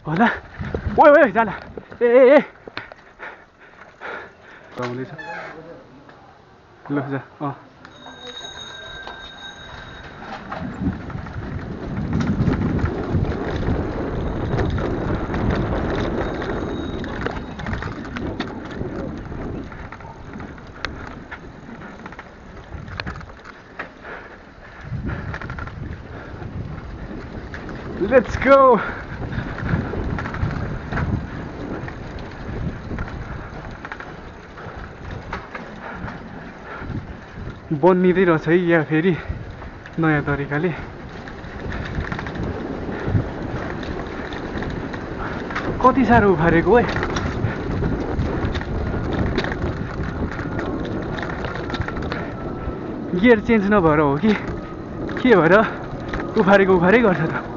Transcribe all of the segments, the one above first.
होला ओइ ओइ जाला ए ए ए आउँदैछ ल जा Let's go! बनिँदै रहेछ है या फेरि नयाँ तरिकाले कति साह्रो उफारेको है गियर चेन्ज नभएर हो कि के भएर उफारेको उफारै गर्छ त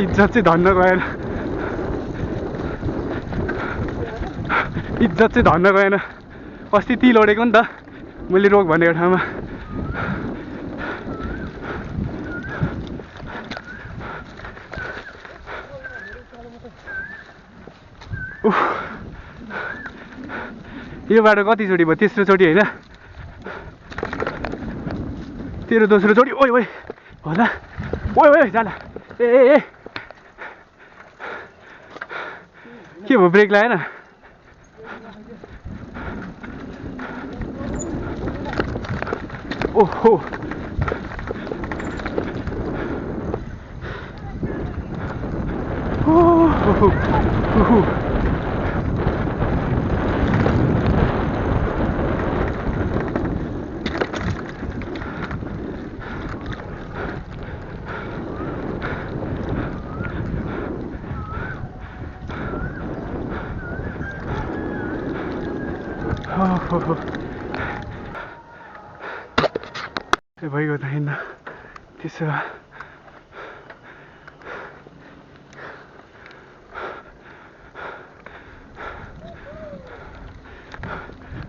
इज्जत चाहिँ धन्न गएन इज्जत चाहिँ धन्न गएन अस्ति ती लडेको नि त मैले रोक भनेको ठाउँमा यो बाटो कतिचोटि भयो तेस्रो चोटि होइन तेरो दोस्रो चोटि ओइ ओइ होला ओइ ओइ जाला ए ए ए के भयो ब्रेक लगाएन ओहो ओहो भइगयो त हिँड्न त्यसो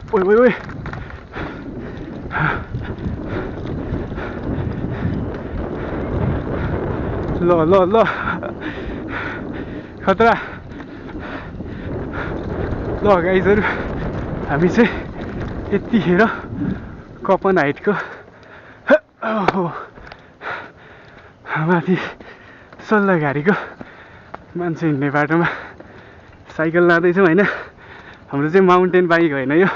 ओइ ओइ ओइ ल ल ल खतरा ल गाइजहरू हामी चाहिँ यतिखेर कपन हाइटको माथि सल्लाघारीको मान्छे हिँड्ने बाटोमा साइकल लाँदैछौँ होइन हाम्रो चाहिँ माउन्टेन बाइक होइन यो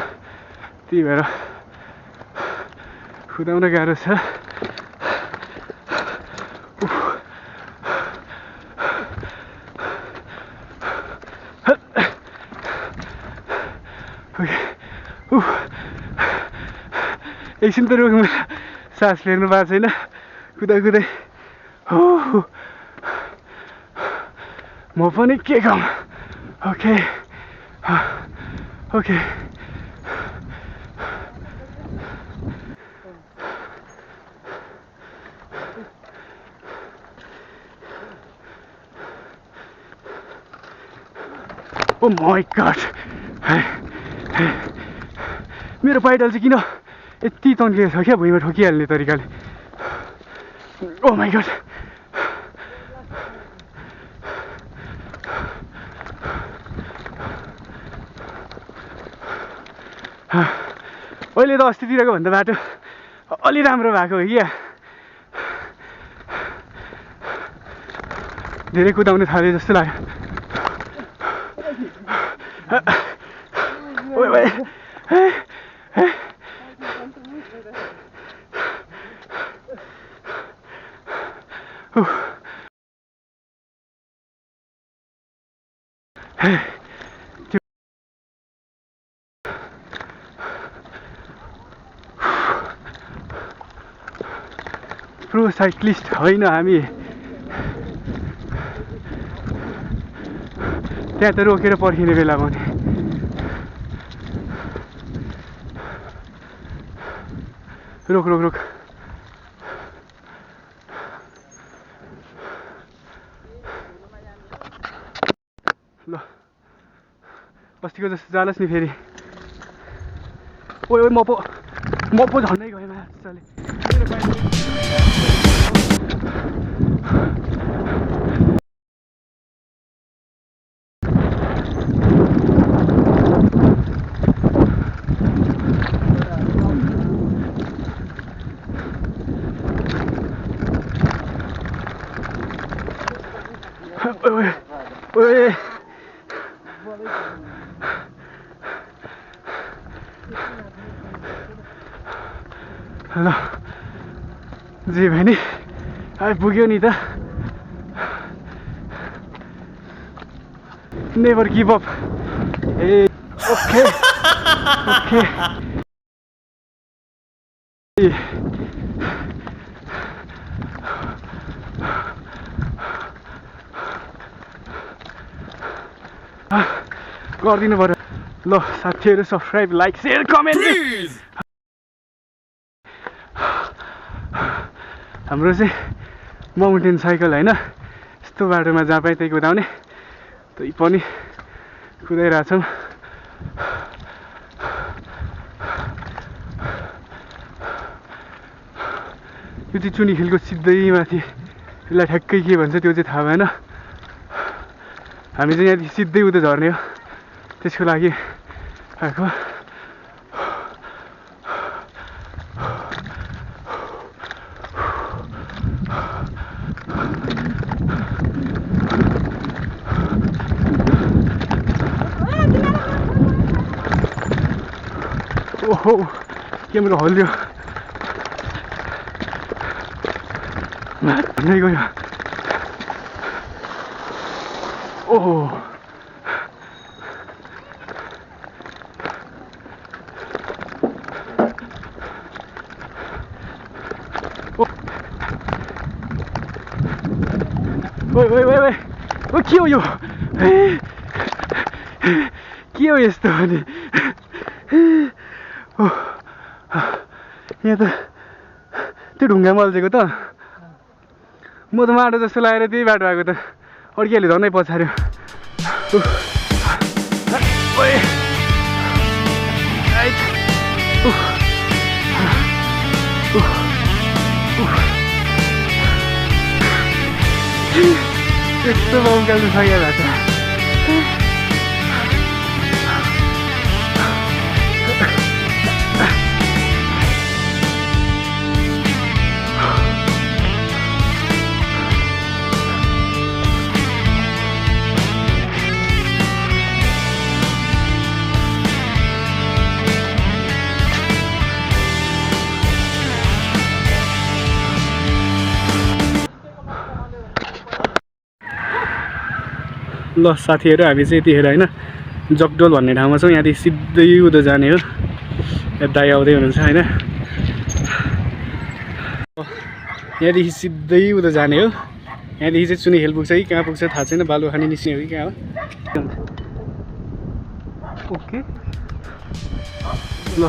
त्यही भएर कुदाउन गाह्रो छ एकछिन त रोक्नु सास फेर्नु भएको छैन कुदाइ कुदाइ म पनि के काम okay okay oh my God मेरो पाइडल चाहिँ किन यति तन्किएको छ क्या भुइँमा ठोकिहाल्ने तरिकाले ओ माय गॉड अहिले त अस्तितिरको भन्दा बाटो अलि राम्रो भएको हो क्या धेरै कुदाउनु थाले जस्तो लाग्यो ओइ ओइ प्रो साइक्लिस्ट होइन हामी त्यहाँ त रोकेर पर्खिने बेला भने रोक रोक रोक ल अस्तिको जस्तो जालोस् नि फेरि ओइ म पो झन्डै गएँ माछाले ओए ल जे भयो नि आइपुग्यो नि त नेभर गिभ अप ए ओके ओके गरिदिनु पर्यो ल साथीहरू सब्सक्राइब लाइक सेयर कमेन्ट हाम्रो चाहिँ माउन्टेन साइकल होइन यस्तो बाटोमा जहाँ पाए त्यही कुदाउने त्यही पनि कुदाइरहेछौँ यो चाहिँ चुनिखेलको सिधै माथि यसलाई ठ्याक्कै के भन्छ त्यो चाहिँ थाहा भएन हामी चाहिँ यहाँदेखि सिधै उता झर्ने हो त्यसको लागि आएको ओहो क्यामेरा हल्यो भन्दै गयो ओहो के हो यो के हो यस्तो भने यहाँ त त्यो ढुङ्गामा अल्झेको त म त माटो जस्तो लागेर त्यही बाटो आएको त अड्किहाल्यो झनै पछार्यो यस्तो उकाल्नु सकिया भएको ल साथीहरू हामी चाहिँ यतिखेर होइन जगडोल भन्ने ठाउँमा छौँ यहाँदेखि सिधै उता जाने हो दाइ आउँदै हुनुहुन्छ होइन यहाँदेखि सिधै उता जाने हो यहाँदेखि चाहिँ चुनिखेल पुग्छ कि कहाँ पुग्छ थाहा छैन बालु खाने निस्किने हो कि कहाँ हो ओके ल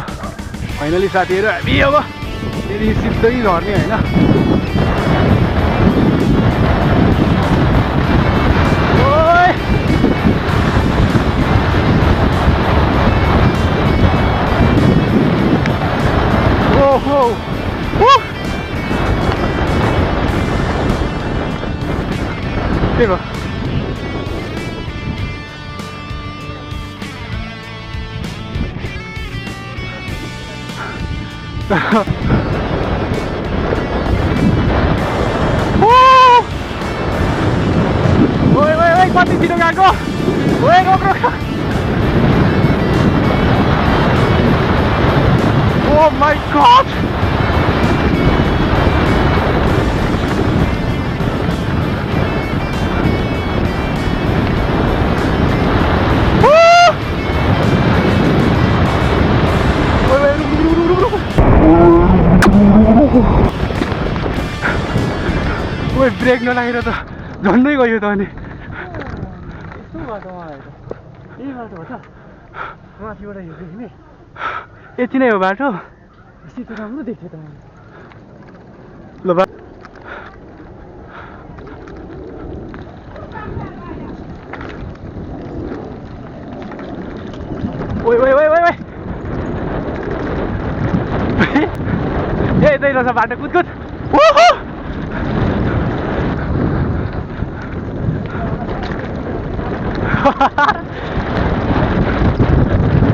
फाइनली साथीहरू हामी अब यहाँदेखि सिधै झर्ने होइन त्यही भयो कति छिटो गएको Oh my God! ओए ब्रेक नलागेर त झन्डै गयो त अनि यस्तो बाटोमा आएर यही बाटो हो त माथिबाट हेर्दै हिँड्ने यति नै हो बाटो सिधै राम्रो देख्थ्यो त ल छ बाटो कुदकुद ओहो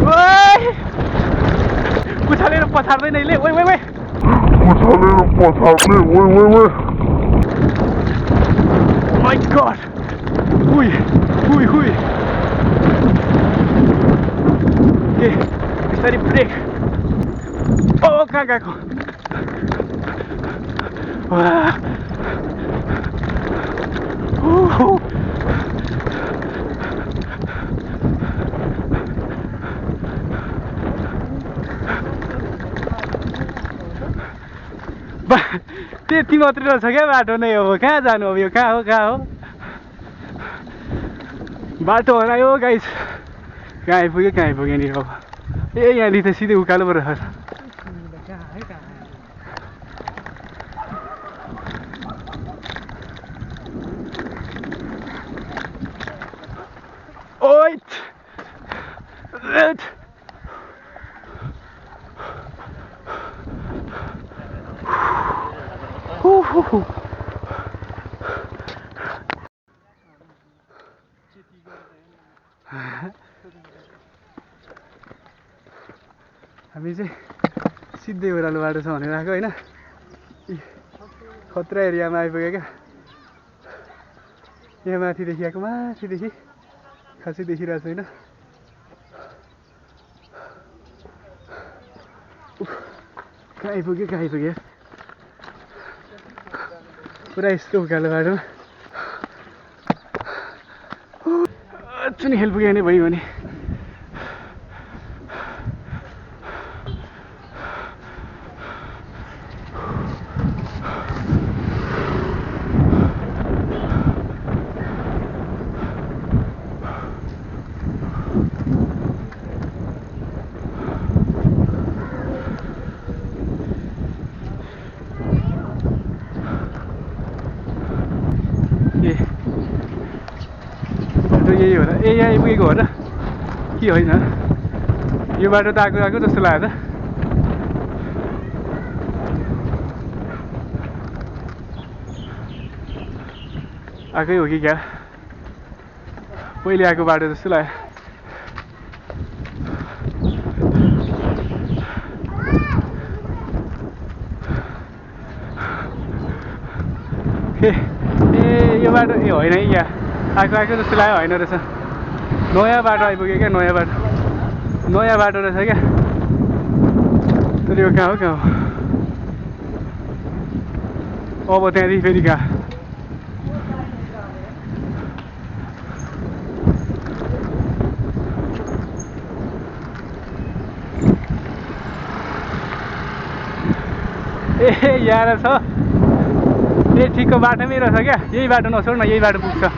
ओइ उछालेर पछार्दैन यसले ओइ ओइ ओइ उछालेर पछार्ने ओइ ओइ ओइ माय गॉड हुई हुई हुई ए बिस्तारै ब्रेक ओ कहाँ गएको त्यति मात्रै रहेछ क्या बाटो नै अब कहाँ जानु अब यो कहाँ हो बाटो हरायो गाइस कहाँ आइपुग्यो नि अब ए यहाँनिर त सिधै उकालो पो रहेछ ओइट हामी चाहिँ सिधै ओह्रालो बाटो छ भनेर आएको होइन खतरा एरियामा आइपुग्यो क्या यहाँ माथिदेखि आएको माथिदेखि खासै देखिरहेको छैन कहाँ आइपुग्यो पुरा यस्तो उकालो बाटोमा चुनी खेल पुग्यो भने भयो भने यही हो र ए यहाँ आइपुगेको हो र के होइन यो बाटो त आएको जस्तो लाग्यो त आएकै हो कि क्या पहिले आएको बाटो जस्तो लाग्यो ए यो बाटो ए होइन है यहाँ आएको जस्तो लाग्यो होइन रहेछ नयाँ बाटो आइपुग्यो क्या नयाँ बाटो रहेछ क्या तर यो कहाँ हो अब त्यहाँदेखि फेरि कहाँ ए यहाँ छ ए ठिकको बाटोमै रहेछ क्या यही बाटो नछोड न यही बाटो पुग्छ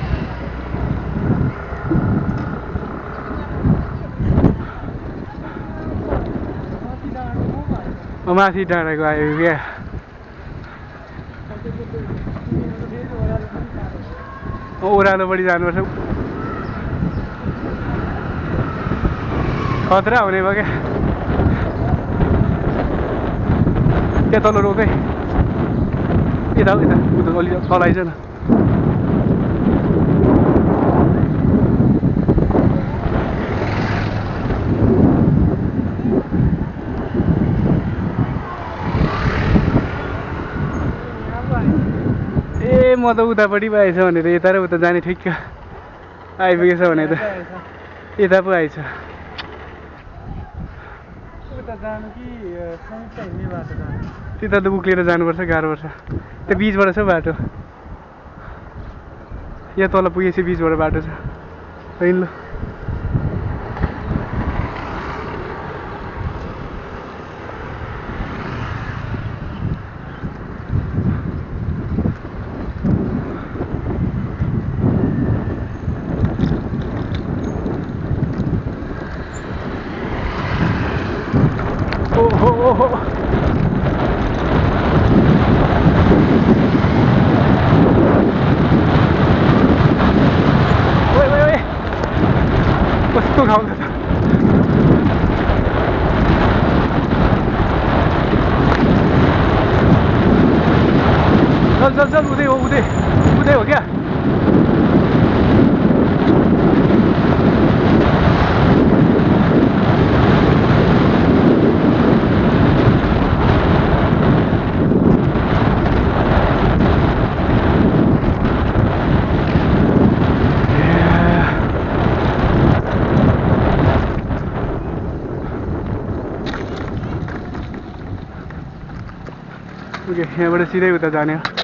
माथि डाँडाको आयो क्या ओह्रालोपट्टि जानुपर्छ खतरा हुने भयो क्या त्यहाँ तल रोकै यता हो यता उता अलि तल आइज न म त उतापट्टि पो आएछ भनेर यता र उता जाने ठिक आइपुगेछ भने त यता पो आएछ त्यता त उक्लिएर जानुपर्छ गाह्रो पर्छ त्यो बिचबाट छ बाटो यहाँ तल पुगेपछि बिचबाट बाटो छ होइन ल चल चल चल उदय हो उदय उदय हो क्या यहाँबाट सिधै उता जाने हो